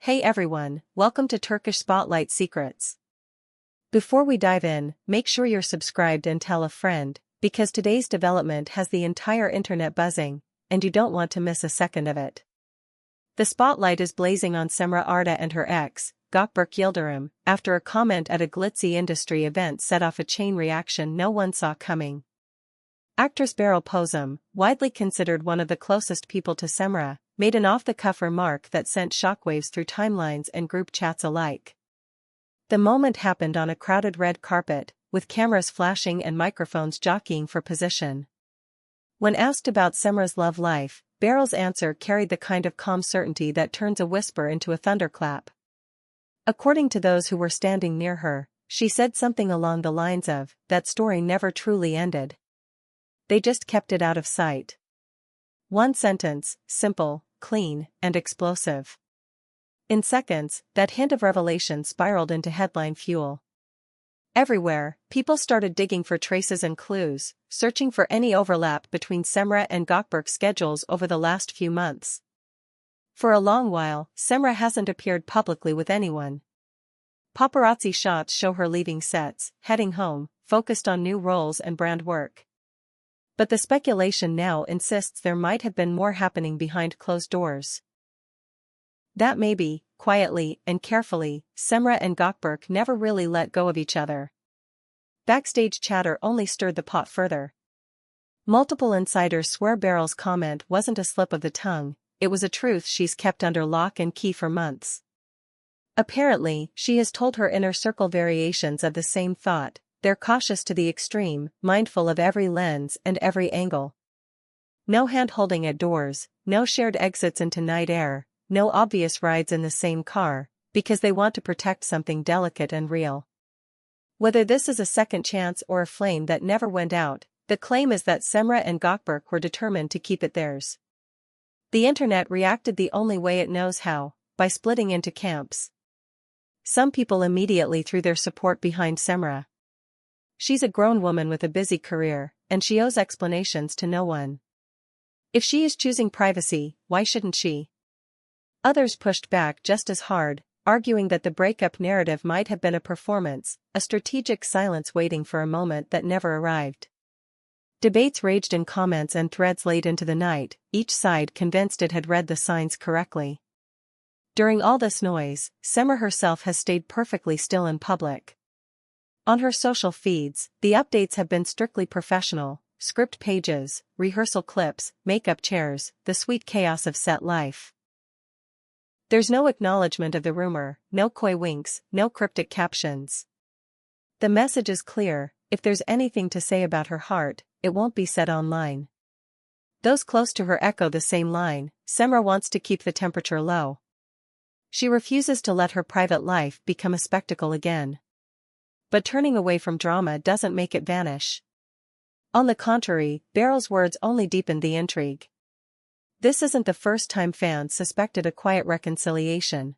Hey everyone, welcome to Turkish Spotlight Secrets. Before we dive in, make sure you're subscribed and tell a friend, because today's development has the entire internet buzzing, and you don't want to miss a second of it. The spotlight is blazing on Cemre Arda and her ex, Gökberk Yıldırım, after a comment at a glitzy industry event set off a chain reaction no one saw coming. Actress Beryl Posum, widely considered one of the closest people to Cemre, made an off-the-cuff remark that sent shockwaves through timelines and group chats alike. The moment happened on a crowded red carpet, with cameras flashing and microphones jockeying for position. When asked about Cemre's love life, Beryl's answer carried the kind of calm certainty that turns a whisper into a thunderclap. According to those who were standing near her, she said something along the lines of, "That story never truly ended. They just kept it out of sight." One sentence, simple, clean, and explosive. In seconds, that hint of revelation spiraled into headline fuel. Everywhere, people started digging for traces and clues, searching for any overlap between Cemre and Gökberk's schedules over the last few months. For a long while, Cemre hasn't appeared publicly with anyone. Paparazzi shots show her leaving sets, heading home, focused on new roles and brand work. But the speculation now insists there might have been more happening behind closed doors. That maybe, quietly and carefully, Cemre and Gökberk never really let go of each other. Backstage chatter only stirred the pot further. Multiple insiders swear Beryl's comment wasn't a slip of the tongue, it was a truth she's kept under lock and key for months. Apparently, she has told her inner circle variations of the same thought. They're cautious to the extreme, mindful of every lens and every angle. No hand-holding at doors, no shared exits into night air, no obvious rides in the same car, because they want to protect something delicate and real. Whether this is a second chance or a flame that never went out, the claim is that Cemre and Gökberk were determined to keep it theirs. The internet reacted the only way it knows how, by splitting into camps. Some people immediately threw their support behind Cemre. She's a grown woman with a busy career, and she owes explanations to no one. If she is choosing privacy, why shouldn't she? Others pushed back just as hard, arguing that the breakup narrative might have been a performance, a strategic silence waiting for a moment that never arrived. Debates raged in comments and threads late into the night, each side convinced it had read the signs correctly. During all this noise, Cemre herself has stayed perfectly still in public. On her social feeds, the updates have been strictly professional, script pages, rehearsal clips, makeup chairs, the sweet chaos of set life. There's no acknowledgement of the rumor, no coy winks, no cryptic captions. The message is clear: if there's anything to say about her heart, it won't be said online. Those close to her echo the same line: Cemre wants to keep the temperature low. She refuses to let her private life become a spectacle again. But turning away from drama doesn't make it vanish. On the contrary, Beryl's words only deepened the intrigue. This isn't the first time fans suspected a quiet reconciliation.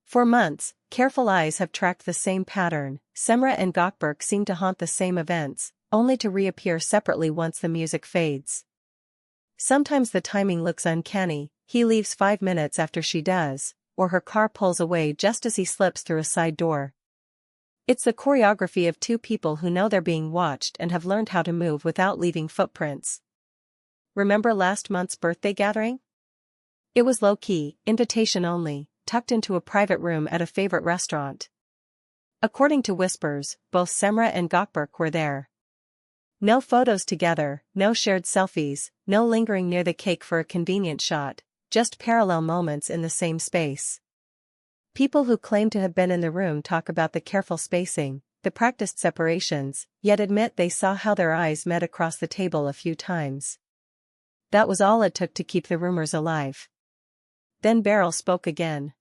For months, careful eyes have tracked the same pattern. Cemre and Gökberk seem to haunt the same events, only to reappear separately once the music fades. Sometimes the timing looks uncanny: he leaves 5 minutes after she does, or her car pulls away just as he slips through a side door. It's the choreography of two people who know they're being watched and have learned how to move without leaving footprints. Remember last month's birthday gathering? It was low-key, invitation only, tucked into a private room at a favorite restaurant. According to whispers, both Cemre and Gökberk were there. No photos together, no shared selfies, no lingering near the cake for a convenient shot, just parallel moments in the same space. People who claim to have been in the room talk about the careful spacing, the practiced separations, yet admit they saw how their eyes met across the table a few times. That was all it took to keep the rumors alive. Then Beryl spoke again.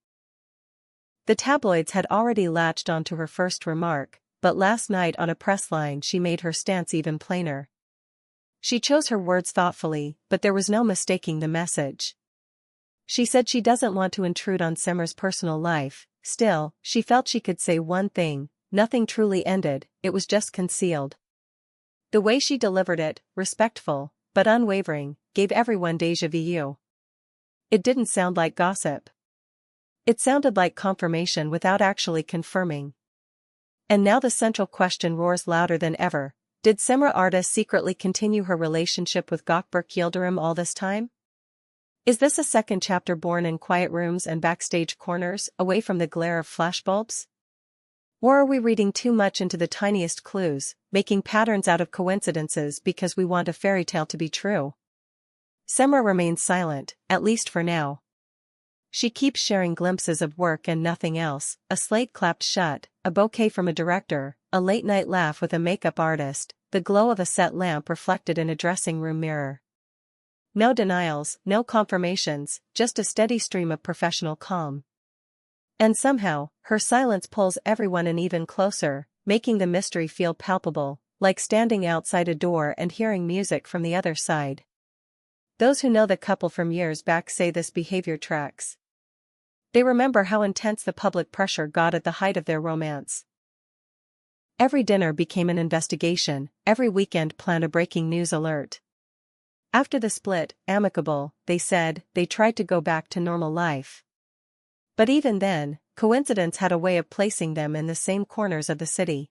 The tabloids had already latched onto her first remark, but last night on a press line she made her stance even plainer. She chose her words thoughtfully, but there was no mistaking the message. She said she doesn't want to intrude on Cemre's personal life. Still, she felt she could say one thing: nothing truly ended, it was just concealed. The way she delivered it, respectful, but unwavering, gave everyone déjà vu. It didn't sound like gossip. It sounded like confirmation without actually confirming. And now the central question roars louder than ever. Did Cemre Arda secretly continue her relationship with Gökberk Yıldırım all this time? Is this a second chapter born in quiet rooms and backstage corners, away from the glare of flashbulbs? Or are we reading too much into the tiniest clues, making patterns out of coincidences because we want a fairy tale to be true? Cemre remains silent, at least for now. She keeps sharing glimpses of work and nothing else, a slate clapped shut, a bouquet from a director, a late-night laugh with a makeup artist, the glow of a set lamp reflected in a dressing room mirror. No denials, no confirmations, just a steady stream of professional calm. And somehow, her silence pulls everyone in even closer, making the mystery feel palpable, like standing outside a door and hearing music from the other side. Those who know the couple from years back say this behavior tracks. They remember how intense the public pressure got at the height of their romance. Every dinner became an investigation, every weekend planned a breaking news alert. After the split, amicable, they said, they tried to go back to normal life. But even then, coincidence had a way of placing them in the same corners of the city.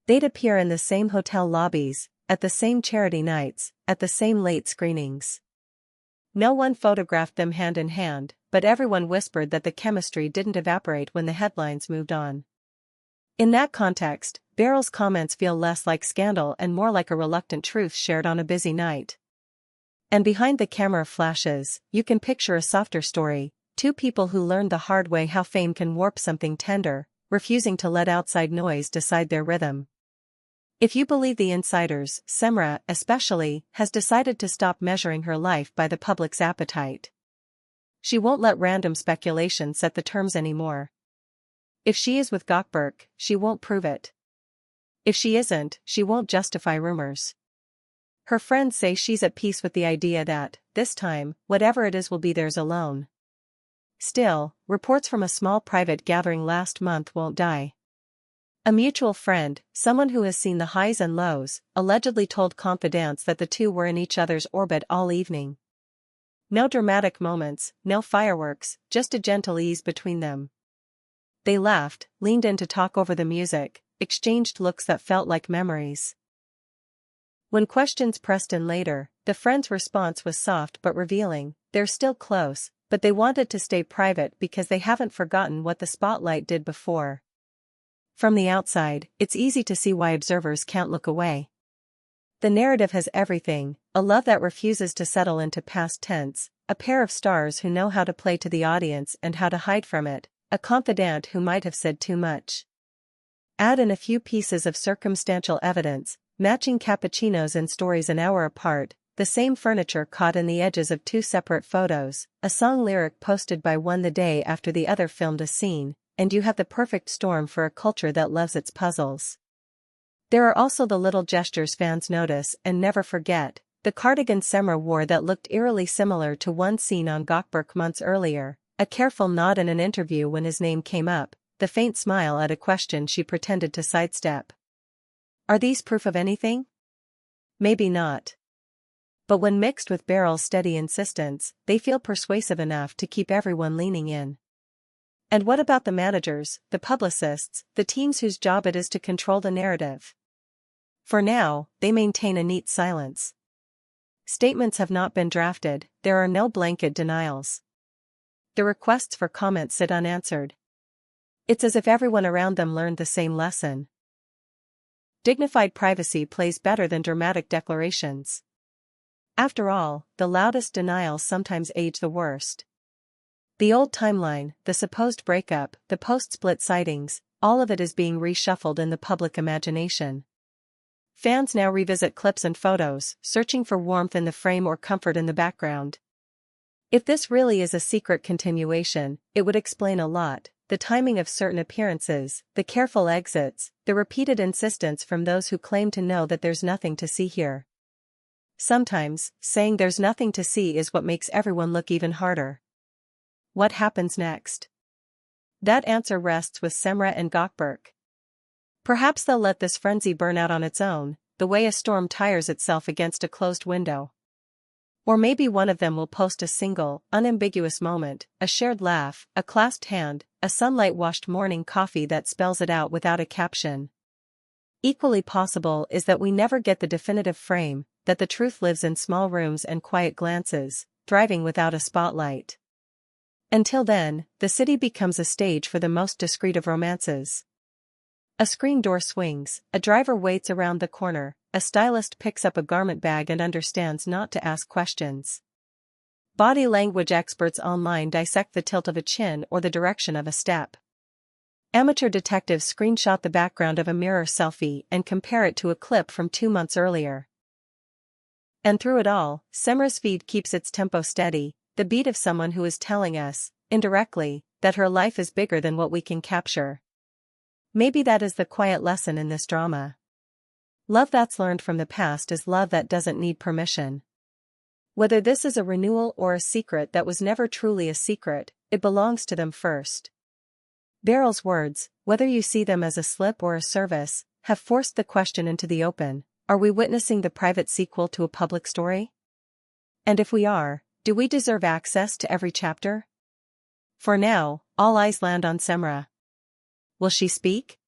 They'd appear in the same hotel lobbies, at the same charity nights, at the same late screenings. No one photographed them hand in hand, but everyone whispered that the chemistry didn't evaporate when the headlines moved on. In that context, Beryl's comments feel less like scandal and more like a reluctant truth shared on a busy night. And behind the camera flashes, you can picture a softer story, two people who learned the hard way how fame can warp something tender, refusing to let outside noise decide their rhythm. If you believe the insiders, Cemre, especially, has decided to stop measuring her life by the public's appetite. She won't let random speculation set the terms anymore. If she is with Gökberk, she won't prove it. If she isn't, she won't justify rumors. Her friends say she's at peace with the idea that, this time, whatever it is will be theirs alone. Still, reports from a small private gathering last month won't die. A mutual friend, someone who has seen the highs and lows, allegedly told confidants that the two were in each other's orbit all evening. No dramatic moments, no fireworks, just a gentle ease between them. They laughed, leaned in to talk over the music, exchanged looks that felt like memories. When questions pressed in later, the friend's response was soft but revealing. They're still close, but they wanted to stay private because they haven't forgotten what the spotlight did before. From the outside, it's easy to see why observers can't look away. The narrative has everything: a love that refuses to settle into past tense, a pair of stars who know how to play to the audience and how to hide from it, a confidant who might have said too much. Add in a few pieces of circumstantial evidence, matching cappuccinos and stories an hour apart, the same furniture caught in the edges of two separate photos, a song lyric posted by one the day after the other filmed a scene, and you have the perfect storm for a culture that loves its puzzles. There are also the little gestures fans notice and never forget: the cardigan Cemre wore that looked eerily similar to one seen on Gökberk months earlier, a careful nod in an interview when his name came up, the faint smile at a question she pretended to sidestep. Are these proof of anything? Maybe not. But when mixed with Beryl's steady insistence, they feel persuasive enough to keep everyone leaning in. And what about the managers, the publicists, the teams whose job it is to control the narrative? For now, they maintain a neat silence. Statements have not been drafted, there are no blanket denials. The requests for comment sit unanswered. It's as if everyone around them learned the same lesson. Dignified privacy plays better than dramatic declarations. After all, the loudest denials sometimes age the worst. The old timeline, the supposed breakup, the post-split sightings, all of it is being reshuffled in the public imagination. Fans now revisit clips and photos, searching for warmth in the frame or comfort in the background. If this really is a secret continuation, it would explain a lot: the timing of certain appearances, the careful exits, the repeated insistence from those who claim to know that there's nothing to see here. Sometimes, saying there's nothing to see is what makes everyone look even harder. What happens next? That answer rests with Cemre and Gökberk. Perhaps they'll let this frenzy burn out on its own, the way a storm tires itself against a closed window. Or maybe one of them will post a single, unambiguous moment, a shared laugh, a clasped hand, a sunlight-washed morning coffee that spells it out without a caption. Equally possible is that we never get the definitive frame, that the truth lives in small rooms and quiet glances, thriving without a spotlight. Until then, the city becomes a stage for the most discreet of romances. A screen door swings, a driver waits around the corner, a stylist picks up a garment bag and understands not to ask questions. Body language experts online dissect the tilt of a chin or the direction of a step. Amateur detectives screenshot the background of a mirror selfie and compare it to a clip from 2 months earlier. And through it all, Cemre's feed keeps its tempo steady, the beat of someone who is telling us, indirectly, that her life is bigger than what we can capture. Maybe that is the quiet lesson in this drama. Love that's learned from the past is love that doesn't need permission. Whether this is a renewal or a secret that was never truly a secret, it belongs to them first. Beryl's words, whether you see them as a slip or a service, have forced the question into the open: are we witnessing the private sequel to a public story? And if we are, do we deserve access to every chapter? For now, all eyes land on Cemre. Will she speak?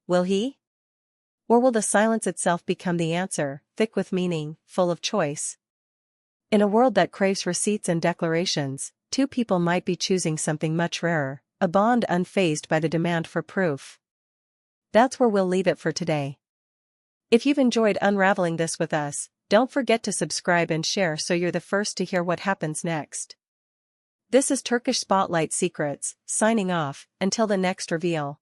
Will he? Or will the silence itself become the answer, thick with meaning, full of choice? In a world that craves receipts and declarations, two people might be choosing something much rarer, a bond unfazed by the demand for proof. That's where we'll leave it for today. If you've enjoyed unraveling this with us, don't forget to subscribe and share so you're the first to hear what happens next. This is Turkish Spotlight Secrets, signing off, until the next reveal.